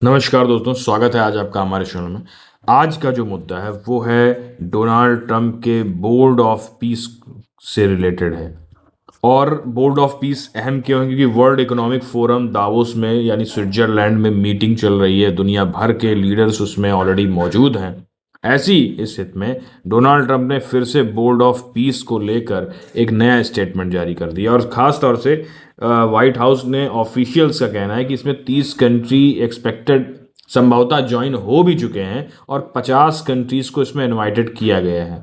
नमस्कार दोस्तों, स्वागत है आज आपका हमारे चैनल में। आज का जो मुद्दा है वो है डोनाल्ड ट्रंप के बोर्ड ऑफ पीस से रिलेटेड है। और बोर्ड ऑफ पीस अहम क्यों है? क्योंकि वर्ल्ड इकोनॉमिक फोरम दावोस में यानी स्विट्जरलैंड में मीटिंग चल रही है। दुनिया भर के लीडर्स उसमें ऑलरेडी मौजूद हैं। ऐसी स्थिति में डोनाल्ड ट्रंप ने फिर से बोर्ड ऑफ पीस को लेकर एक नया स्टेटमेंट जारी कर दिया। और ख़ास तौर से व्हाइट हाउस ने ऑफिशियल्स का कहना है कि इसमें 30 कंट्री एक्सपेक्टेड संभवतः ज्वाइन हो भी चुके हैं और 50 कंट्रीज को इसमें इनवाइटेड किया गया है।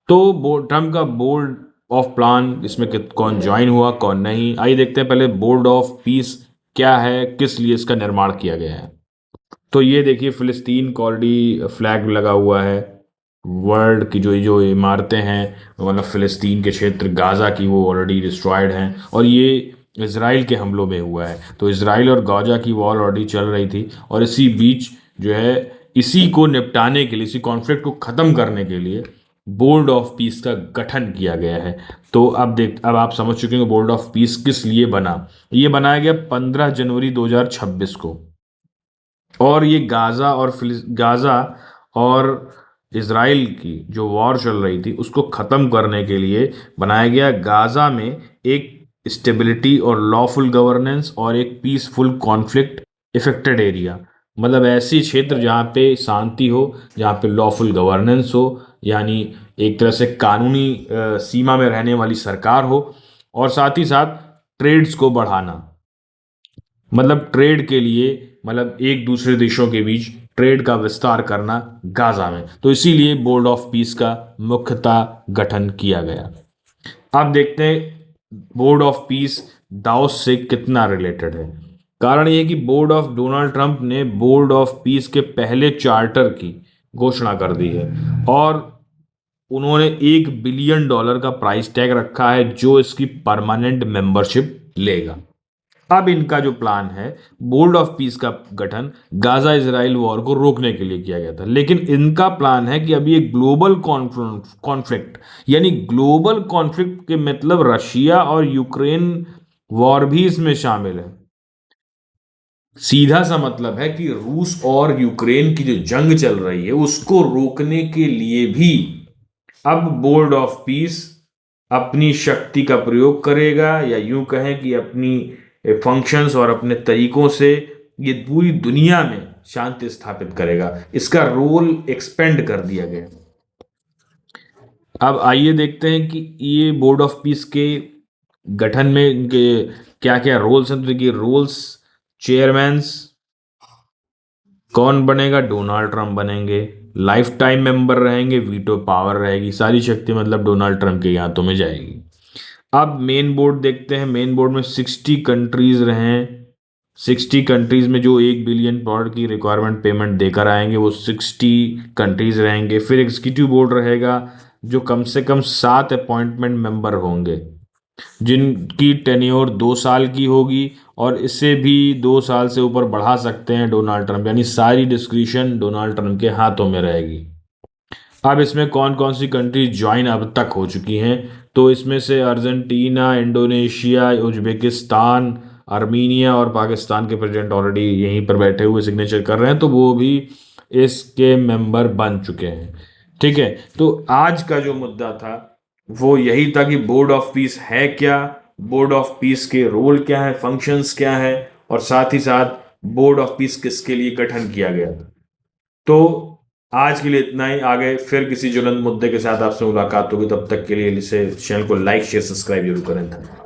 तो ट्रम्प का बोर्ड ऑफ प्लान इसमें कौन ज्वाइन हुआ कौन नहीं, आइए देखते हैं पहले बोर्ड ऑफ पीस क्या है, किस लिए इसका निर्माण किया गया है। तो ये देखिए, फिलिस्तीन का ऑलरेडी फ्लैग लगा हुआ है। वर्ल्ड की जो जो इमारतें हैं, मतलब फिलिस्तीन के क्षेत्र गाज़ा की, वो ऑलरेडी डिस्ट्रॉयड हैं। और ये इसराइल के हमलों में हुआ है। तो इसराइल और गाज़ा की वॉर ऑलरेडी चल रही थी। और इसी बीच जो है, इसी को निपटाने के लिए, इसी कॉन्फ्लिक्ट को ख़त्म करने के लिए बोर्ड ऑफ पीस का गठन किया गया है। तो अब आप समझ चुके हैं बोर्ड ऑफ पीस किस लिए बना। ये बनाया गया 15 जनवरी 2026 को। और ये गाज़ा और इसराइल की जो वॉर चल रही थी उसको ख़त्म करने के लिए बनाया गया। गाज़ा में एक स्टेबिलिटी और लॉफुल गवर्नेंस और एक पीसफुल कॉन्फ्लिक्ट इफेक्टेड एरिया, मतलब ऐसी क्षेत्र जहाँ पे शांति हो, जहाँ पे लॉफुल गवर्नेंस हो, यानी एक तरह से कानूनी सीमा में रहने वाली सरकार हो, और साथ ही साथ ट्रेड्स को बढ़ाना, मतलब ट्रेड के लिए, मतलब एक दूसरे देशों के बीच ट्रेड का विस्तार करना गाजा में। तो इसीलिए बोर्ड ऑफ पीस का मुख्यतः गठन किया गया। अब देखते हैं बोर्ड ऑफ पीस दाओस से कितना रिलेटेड है। कारण यह कि डोनाल्ड ट्रंप ने बोर्ड ऑफ पीस के पहले चार्टर की घोषणा कर दी है। और उन्होंने $1 बिलियन का प्राइस टैग रखा है जो इसकी परमानेंट मेंबरशिप लेगा। अब इनका जो प्लान है, बोर्ड ऑफ पीस का गठन गाजा इजराइल वॉर को रोकने के लिए किया गया था। लेकिन इनका प्लान है कि अभी एक ग्लोबल कॉन्फ्लिक्ट, यानी ग्लोबल कॉन्फ्लिक्ट के मतलब रशिया और यूक्रेन वॉर भी इसमें शामिल है। सीधा सा मतलब है कि रूस और यूक्रेन की जो जंग चल रही है उसको रोकने के लिए भी अब बोर्ड ऑफ पीस अपनी शक्ति का प्रयोग करेगा, या यूं कहें कि अपनी फंक्शंस और अपने तरीकों से ये पूरी दुनिया में शांति स्थापित करेगा। इसका रोल एक्सपेंड कर दिया गया। अब आइए देखते हैं कि ये बोर्ड ऑफ पीस के गठन में इनके क्या क्या रोल्स हैं। तो देखिए, रोल्स, चेयरमैन्स कौन बनेगा? डोनाल्ड ट्रंप बनेंगे। लाइफ टाइम मेंबर रहेंगे, वीटो पावर रहेगी, सारी शक्ति मतलब डोनाल्ड ट्रंप के हाथों में जाएगी। अब मेन बोर्ड देखते हैं। मेन बोर्ड में 60 कंट्रीज रहें। 60 कंट्रीज में जो $1 बिलियन की रिक्वायरमेंट पेमेंट देकर आएंगे वो 60 कंट्रीज रहेंगे। फिर एग्जीक्यूटिव बोर्ड रहेगा जो कम से कम 7 अपॉइंटमेंट मेंबर होंगे, जिनकी टेन्योर 2 साल की होगी, और इससे भी 2 साल से ऊपर बढ़ा सकते हैं डोनाल्ड ट्रंप, यानी सारी डिस्क्रिशन डोनाल्ड ट्रंप के हाथों में रहेगी। अब इसमें कौन कौन सी कंट्रीज ज्वाइन अब तक हो चुकी हैं? तो इसमें से अर्जेंटीना, इंडोनेशिया, उज्बेकिस्तान, आर्मीनिया और पाकिस्तान के प्रेसिडेंट ऑलरेडी यहीं पर बैठे हुए सिग्नेचर कर रहे हैं, तो वो भी इसके मेंबर बन चुके हैं। ठीक है, तो आज का जो मुद्दा था वो यही था कि बोर्ड ऑफ पीस है क्या, बोर्ड ऑफ पीस के रोल क्या है, फंक्शंस क्या है, और साथ ही साथ बोर्ड ऑफ पीस किसके लिए गठन किया गया। तो आज के लिए इतना ही। आगे फिर किसी ज्वलंत मुद्दे के साथ आपसे मुलाकात होगी। तब तक के लिए इसे चैनल को लाइक शेयर सब्सक्राइब जरूर करें। धन्यवाद।